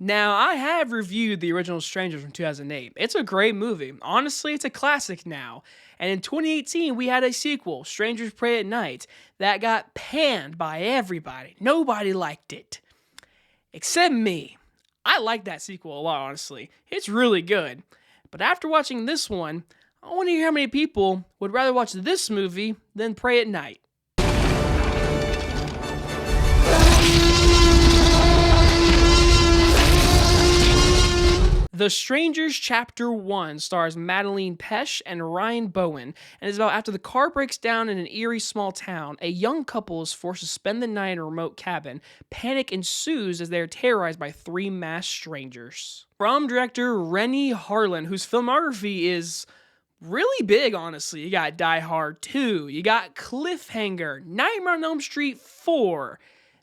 Now, I have reviewed the original Strangers from 2008. It's a great movie. Honestly, it's a classic now. And in 2018, we had a sequel, Strangers Pray at Night, that got panned by everybody. Nobody liked it, except me. I like that sequel a lot, honestly. It's really good. But after watching this one, I want to hear how many people would rather watch this movie than Pray at Night. The Strangers Chapter 1 stars Madelaine Petsch and Ryan Bowen, and is about after the car breaks down in an eerie small town, a young couple is forced to spend the night in a remote cabin. Panic ensues as they are terrorized by three masked strangers. From director Rennie Harlan, whose filmography is really big, honestly. You got Die Hard 2, you got Cliffhanger, Nightmare on Elm Street 4,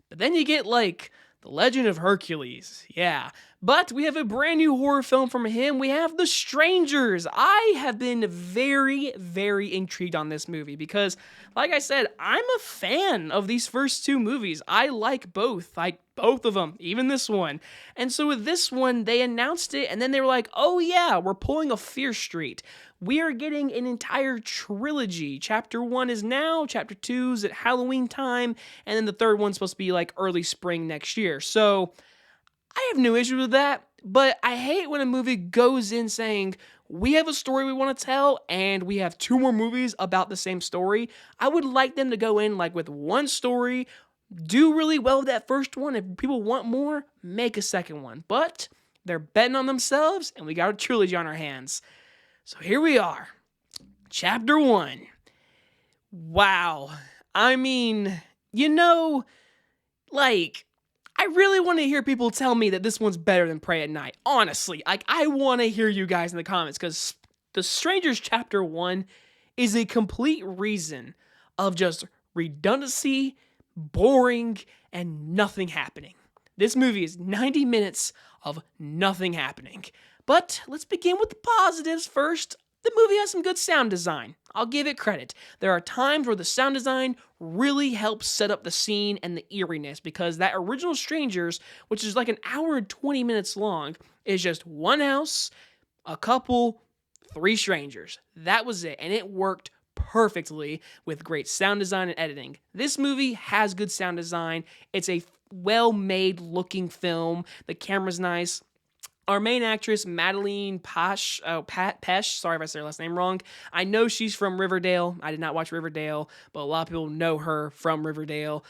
but then you get like The Legend of Hercules, yeah. But we have a brand new horror film from him. We have The Strangers. I have been very, very intrigued on this movie because, like I said, I'm a fan of these first two movies. I like both of them, even this one. And so with this one, they announced it and then they were like, oh yeah, we're pulling a Fear Street. We are getting an entire trilogy. Chapter 1 is now, Chapter 2 is at Halloween time, and then the third one's supposed to be like early spring next year. So I have no issue with that, but I hate when a movie goes in saying, we have a story we want to tell, and we have two more movies about the same story. I would like them to go in like with one story, do really well with that first one. If people want more, make a second one. But they're betting on themselves, and we got a trilogy on our hands. So here we are. Chapter 1. Wow. I mean, I really want to hear people tell me that this one's better than Pray at Night. Honestly, I want to hear you guys in the comments because The Strangers Chapter 1 is a complete reason of just redundancy, boring, and nothing happening. This movie is 90 minutes of nothing happening. But let's begin with the positives first. The movie has some good sound design. I'll give it credit. There are times where the sound design really helps set up the scene and the eeriness because that original Strangers, which is like an hour and 20 minutes long, is just one house, a couple, three strangers. That was it, and it worked perfectly with great sound design and editing. This movie has good sound design. It's a well-made looking film. The camera's nice. Our main actress, Madelaine Petsch, sorry if I said her last name wrong. I know she's from Riverdale. I did not watch Riverdale, but a lot of people know her from Riverdale.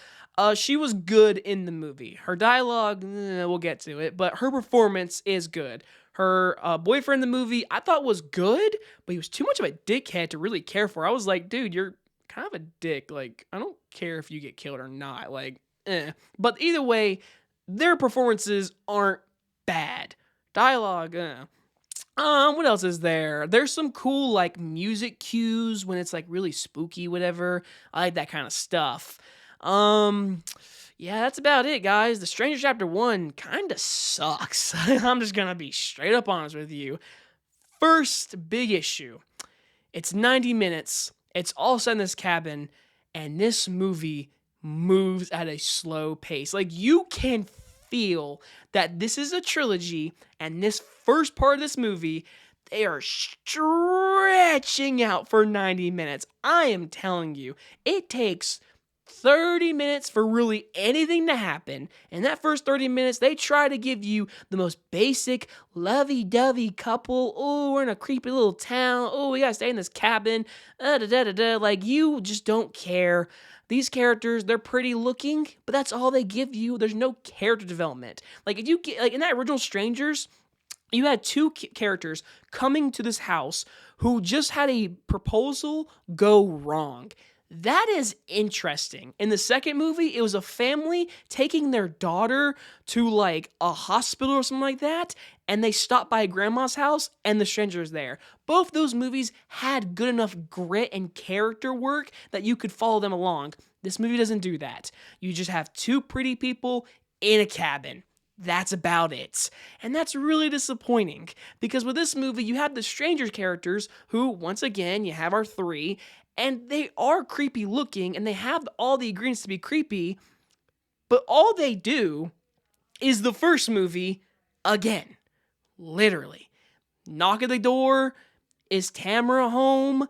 She was good in the movie. Her dialogue, we'll get to it, but her performance is good. Her boyfriend in the movie, I thought was good, but he was too much of a dickhead to really care for. I was like, dude, you're kind of a dick. Like, I don't care if you get killed or not. Like, But either way, their performances aren't bad. Dialogue, what else is there? There's some cool, like, music cues when it's, like, really spooky, whatever. I like that kind of stuff. Yeah, that's about it, guys. The Stranger Chapter 1 kind of sucks. I'm just gonna be straight up honest with you. First big issue. It's 90 minutes. It's all set in this cabin, and this movie moves at a slow pace. Like, you can feel that this is a trilogy, and this first part of this movie, they are stretching out for 90 minutes. I am telling you, it takes 30 minutes for really anything to happen. In that first 30 minutes, they try to give you the most basic, lovey-dovey couple. Oh, we're in a creepy little town. Oh, we gotta stay in this cabin. Like, you just don't care. These characters, they're pretty looking, but that's all they give you. There's no character development. Like, if you get, like, in that original Strangers, you had two characters coming to this house who just had a proposal go wrong. That is interesting. In the second movie, it was a family taking their daughter to like a hospital or something like that, and they stopped by grandma's house and the stranger's there. Both those movies had good enough grit and character work that you could follow them along. This movie doesn't do that. You just have two pretty people in a cabin. That's about it. And that's really disappointing because with this movie, you have the stranger characters who, once again, you have our three, and they are creepy looking and they have all the ingredients to be creepy, but all they do is the first movie again. Literally. Knock at the door. Is Tamara home?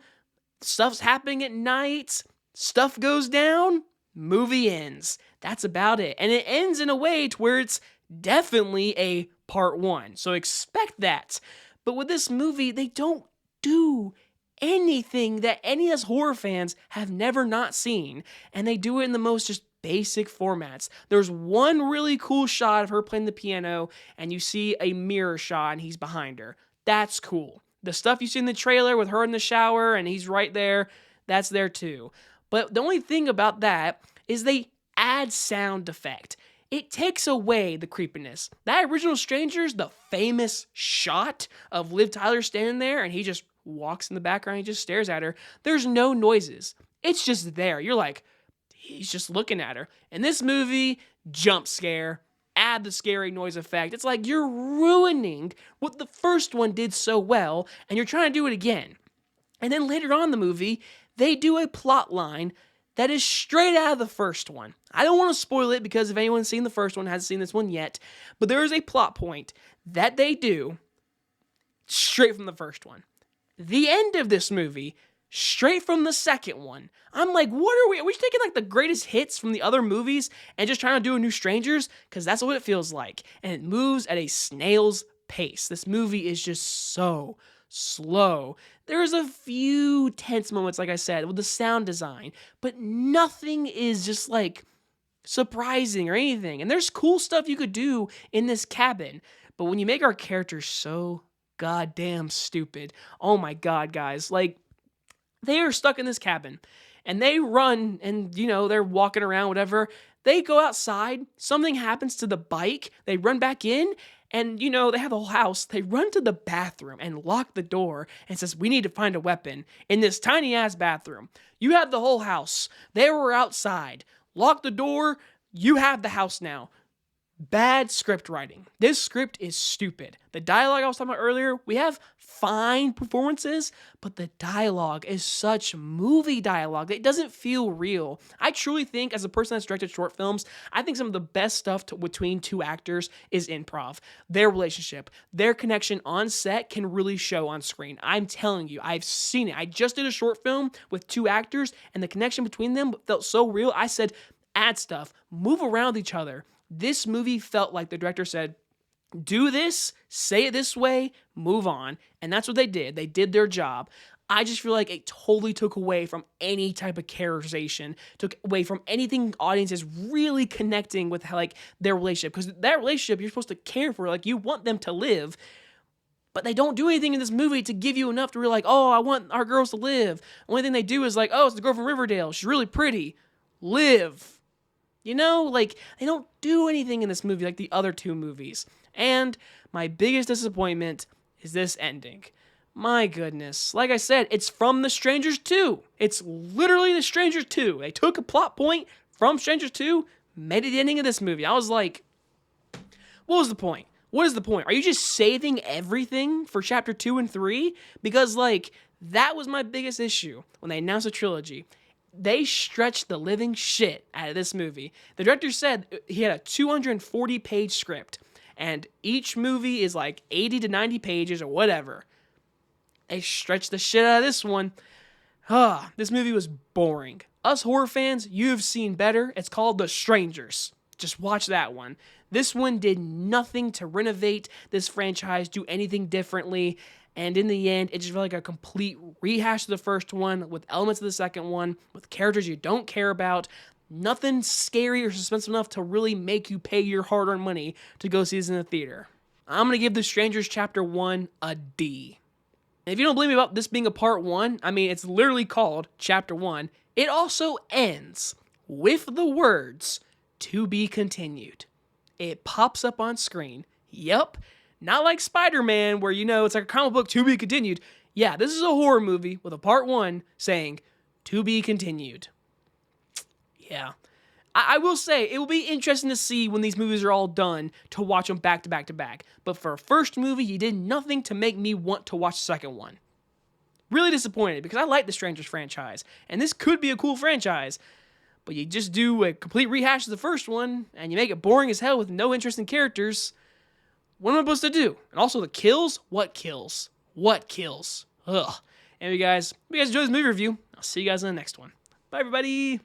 Stuff's happening at night. Stuff goes down. Movie ends. That's about it. And it ends in a way to where it's definitely a part 1. So expect that. But with this movie, they don't do anything that any of us horror fans have never not seen. And they do it in the most just basic formats. There's one really cool shot of her playing the piano, and you see a mirror shot and he's behind her. That's cool. The stuff you see in the trailer with her in the shower and he's right there, that's there too. But the only thing about that is they add sound effect. It takes away the creepiness. That original Strangers, the famous shot of Liv Tyler standing there and he just walks in the background, he just stares at her. There's no noises. It's just there. You're like, he's just looking at her. In this movie, jump scare, add the scary noise effect. It's like you're ruining what the first one did so well, and you're trying to do it again. And then later on in the movie, they do a plot line that is straight out of the first one. I don't want to spoil it because if anyone's seen the first one, hasn't seen this one yet, but there is a plot point that they do straight from the first one. The end of this movie, straight from the second one. I'm like, what are we taking like the greatest hits from the other movies and just trying to do a new Strangers? Because that's what it feels like. And it moves at a snail's pace. This movie is just so slow. There's a few tense moments, like I said, with the sound design, but nothing is just like surprising or anything. And there's cool stuff you could do in this cabin. But when you make our characters so goddamn stupid, oh my god, guys, like, they are stuck in this cabin and they run and, they're walking around, whatever. They go outside. Something happens to the bike. They run back in and, they have the whole house. They run to the bathroom and lock the door and says, we need to find a weapon in this tiny ass bathroom. You have the whole house. They were outside. Lock the door. You have the house now. Bad script writing. This script is stupid. The dialogue I was talking about earlier, we have fine performances, but the dialogue is such movie dialogue that it doesn't feel real. I truly think, as a person that's directed short films, I think some of the best stuff between two actors is improv. Their relationship, their connection on set can really show on screen. I'm telling you, I've seen it. I just did a short film with two actors, and the connection between them felt so real. I said, add stuff, move around each other. This movie felt like the director said, do this, say it this way, move on. And that's what they did. They did their job. I just feel like it totally took away from any type of characterization, took away from anything audiences really connecting with like their relationship. Because that relationship you're supposed to care for, like you want them to live. But they don't do anything in this movie to give you enough to really like, oh, I want our girls to live. Only thing they do is like, oh, it's the girl from Riverdale. She's really pretty. Live. Like, they don't do anything in this movie like the other two movies. And my biggest disappointment is this ending. My goodness. Like I said, it's from The Strangers 2. It's literally The Strangers 2. They took a plot point from Strangers 2, made it the ending of this movie. I was like, what was the point? What is the point? Are you just saving everything for chapter 2 and 3? Because, like, that was my biggest issue when they announced a trilogy. They stretched the living shit out of this movie. The director said he had a 240-page script, and each movie is like 80 to 90 pages or whatever. They stretched the shit out of this one. This movie was boring. Us horror fans, you've seen better. It's called The Strangers. Just watch that one. This one did nothing to renovate this franchise, do anything differently. And in the end, it just felt like a complete rehash of the first one with elements of the second one, with characters you don't care about. Nothing scary or suspenseful enough to really make you pay your hard-earned money to go see this in the theater. I'm going to give The Strangers Chapter 1 a D. And if you don't believe me about this being a part 1, I mean, it's literally called Chapter 1. It also ends with the words, "To be continued." It pops up on screen. Yup. Not like Spider-Man, where, it's like a comic book, to be continued. Yeah, this is a horror movie with a part 1 saying, to be continued. Yeah. I will say, it will be interesting to see when these movies are all done to watch them back to back to back. But for a first movie, you did nothing to make me want to watch the second one. Really disappointed, because I like the Strangers franchise, and this could be a cool franchise. But you just do a complete rehash of the first one, and you make it boring as hell with no interesting characters. What am I supposed to do? And also the kills? What kills? What kills? Ugh. Anyway, guys, hope you guys enjoyed this movie review. I'll see you guys in the next one. Bye, everybody.